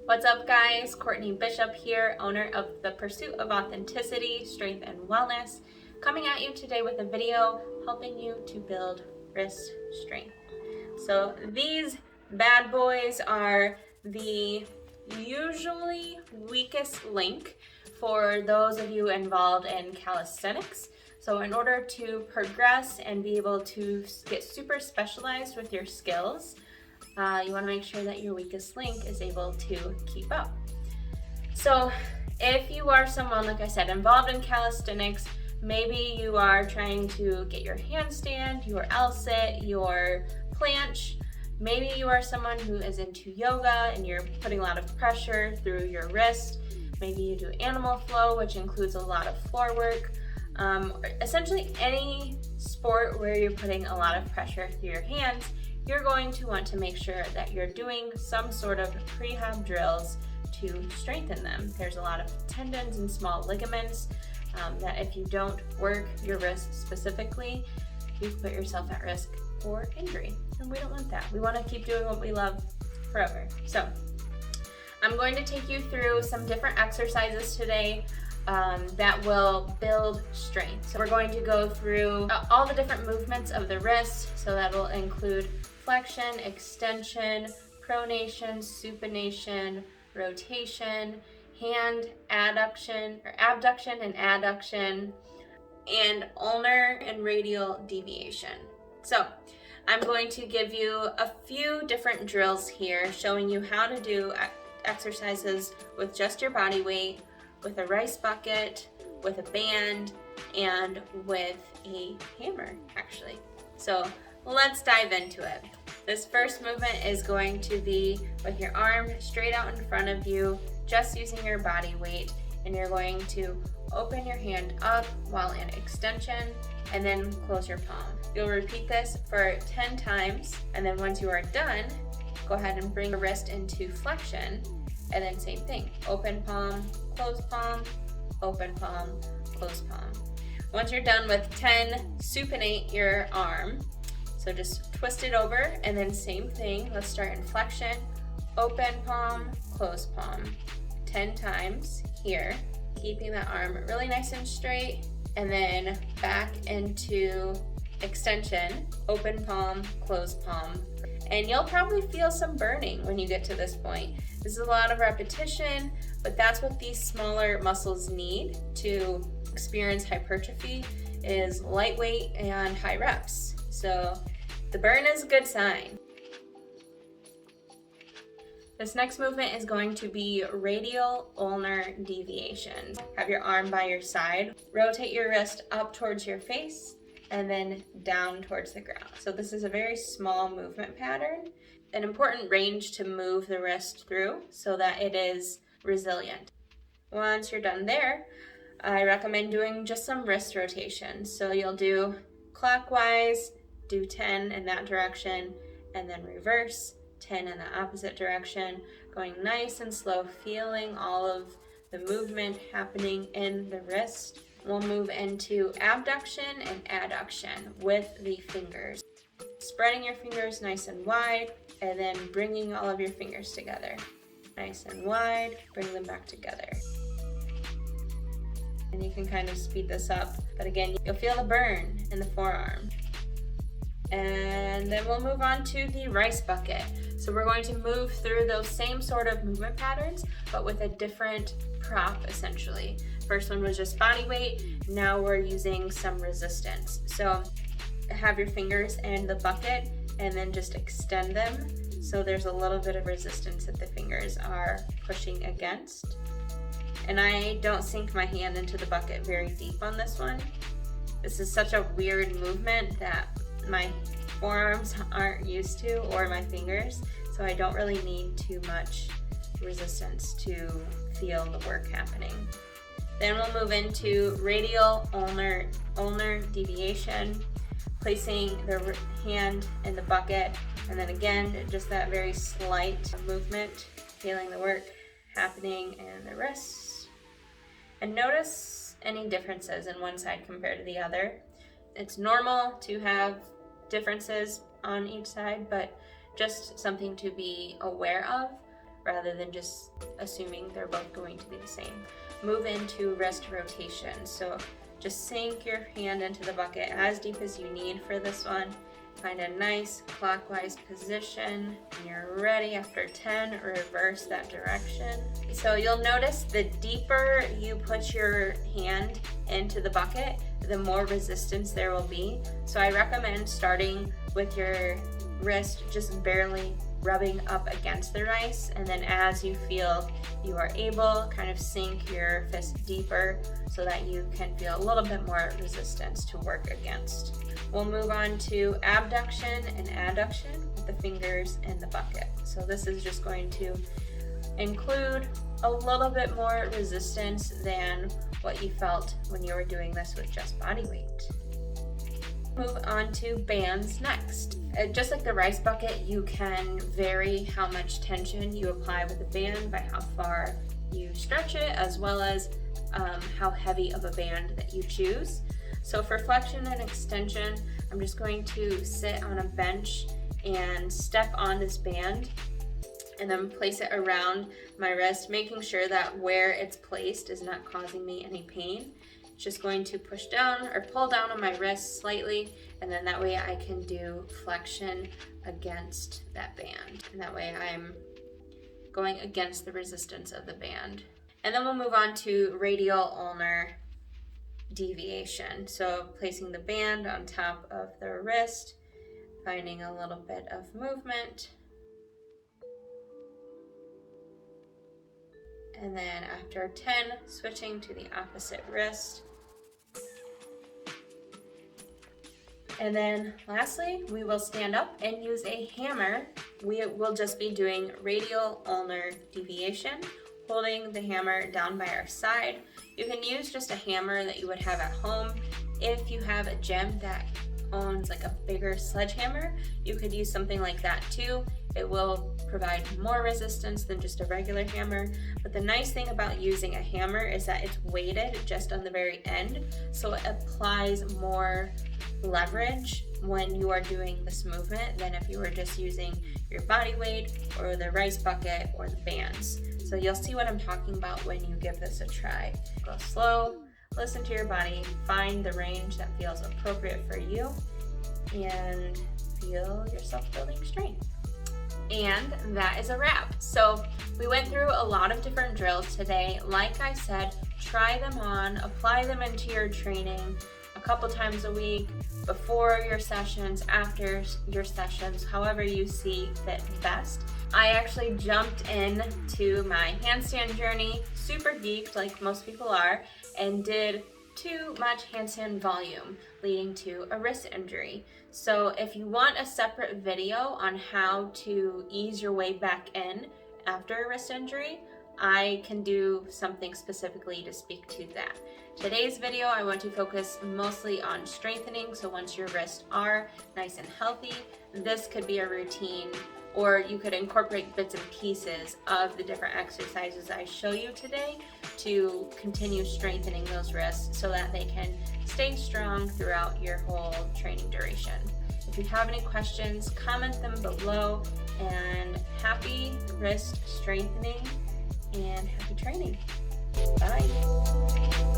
What's up guys, Courtney Bishop here, owner of The Pursuit of Authenticity, Strength and Wellness, coming at you today with a video helping you to build wrist strength. So these bad boys are the usually weakest link for those of you involved in calisthenics. So in order to progress and be able to get super specialized with your skills, you want to make sure that your weakest link is able to keep up. So if you are someone, like I said, involved in calisthenics, maybe you are trying to get your handstand, your L-sit, your planche. Maybe you are someone who is into yoga and you're putting a lot of pressure through your wrist. Maybe you do animal flow, which includes a lot of floor work. Essentially any sport where you're putting a lot of pressure through your hands, you're going to want to make sure that you're doing some sort of prehab drills to strengthen them. There's a lot of tendons and small ligaments that if you don't work your wrist specifically, you put yourself at risk for injury. And we don't want that. We want to keep doing what we love forever. So I'm going to take you through some different exercises today that will build strength. So we're going to go through all the different movements of the wrist. So that will include flexion, extension, pronation, supination, rotation, hand adduction or abduction and adduction, and ulnar and radial deviation. So I'm going to give you a few different drills here showing you how to do exercises with just your body weight, with a rice bucket, with a band, and with a hammer actually. So let's dive into it. This first movement is going to be with your arm straight out in front of you, just using your body weight, and you're going to open your hand up while in extension and then close your palm. You'll repeat this for 10 times, and then once you are done, go ahead and bring your wrist into flexion, and then same thing, open palm, close palm, open palm, close palm. Once you're done with 10, supinate your arm. So just twist it over and then same thing. Let's start in flexion, open palm, close palm. 10 times here, keeping that arm really nice and straight, and then back into extension, open palm, close palm. And you'll probably feel some burning when you get to this point. This is a lot of repetition, but that's what these smaller muscles need to experience hypertrophy, is lightweight and high reps. So the burn is a good sign. This next movement is going to be radial ulnar deviation. Have your arm by your side, rotate your wrist up towards your face, and then down towards the ground. So this is a very small movement pattern, an important range to move the wrist through so that it is resilient. Once you're done there, I recommend doing just some wrist rotations. So you'll do clockwise, do 10 in that direction, and then reverse, 10 in the opposite direction, going nice and slow, feeling all of the movement happening in the wrist. We'll move into abduction and adduction with the fingers. Spreading your fingers nice and wide, and then bringing all of your fingers together. Nice and wide, bring them back together. And you can kind of speed this up, but again, you'll feel the burn in the forearm. And then we'll move on to the rice bucket. So we're going to move through those same sort of movement patterns, but with a different prop essentially. First one was just body weight. Now we're using some resistance. So have your fingers in the bucket and then just extend them. So there's a little bit of resistance that the fingers are pushing against. And I don't sink my hand into the bucket very deep on this one. This is such a weird movement that my forearms aren't used to, or my fingers, so I don't really need too much resistance to feel the work happening. Then we'll move into radial ulnar deviation, placing the hand in the bucket, and then again, just that very slight movement, feeling the work happening in the wrist. And notice any differences in one side compared to the other. It's normal to have differences on each side, but just something to be aware of. rather than just assuming they're both going to be the same. Move into wrist rotation. So just sink your hand into the bucket as deep as you need for this one. Find a nice clockwise position. When you're ready, after 10, reverse that direction. So you'll notice the deeper you put your hand into the bucket, the more resistance there will be. So I recommend starting with your wrist just barely rubbing up against the rice, and then as you feel you are able, kind of sink your fist deeper so that you can feel a little bit more resistance to work against. We'll move on to abduction and adduction with the fingers in the bucket. So this is just going to include a little bit more resistance than what you felt when you were doing this with just body weight. Move on to bands next. Just like the rice bucket, you can vary how much tension you apply with the band by how far you stretch it, as well as how heavy of a band that you choose. So for flexion and extension, I'm just going to sit on a bench and step on this band and then place it around my wrist, making sure that where it's placed is not causing me any pain. Just going to push down or pull down on my wrist slightly, and then that way I can do flexion against that band. And that way I'm going against the resistance of the band. And then we'll move on to radial ulnar deviation. So placing the band on top of the wrist, finding a little bit of movement. And then after 10, switching to the opposite wrist. And then lastly, we will stand up and use a hammer. We will just be doing radial ulnar deviation, holding the hammer down by our side. You can use just a hammer that you would have at home. If you have a gym that owns like a bigger sledgehammer, you could use something like that too. It will provide more resistance than just a regular hammer. But the nice thing about using a hammer is that it's weighted just on the very end, so it applies more leverage when you are doing this movement than if you were just using your body weight or the rice bucket or the bands. So you'll see what I'm talking about when you give this a try. Go slow, listen to your body, find the range that feels appropriate for you, and feel yourself building strength. And that is a wrap. So we went through a lot of different drills today. Like I said, try them on, apply them into your training a couple times a week, before your sessions, after your sessions, however you see fit best. I actually jumped into my handstand journey, super geeked like most people are, and did too much handstand volume, leading to a wrist injury. So if you want a separate video on how to ease your way back in after a wrist injury, I can do something specifically to speak to that. Today's video, I want to focus mostly on strengthening. So once your wrists are nice and healthy, this could be a routine, or you could incorporate bits and pieces of the different exercises I show you today to continue strengthening those wrists so that they can stay strong throughout your whole training duration. If you have any questions, comment them below, and happy wrist strengthening and happy training. Bye.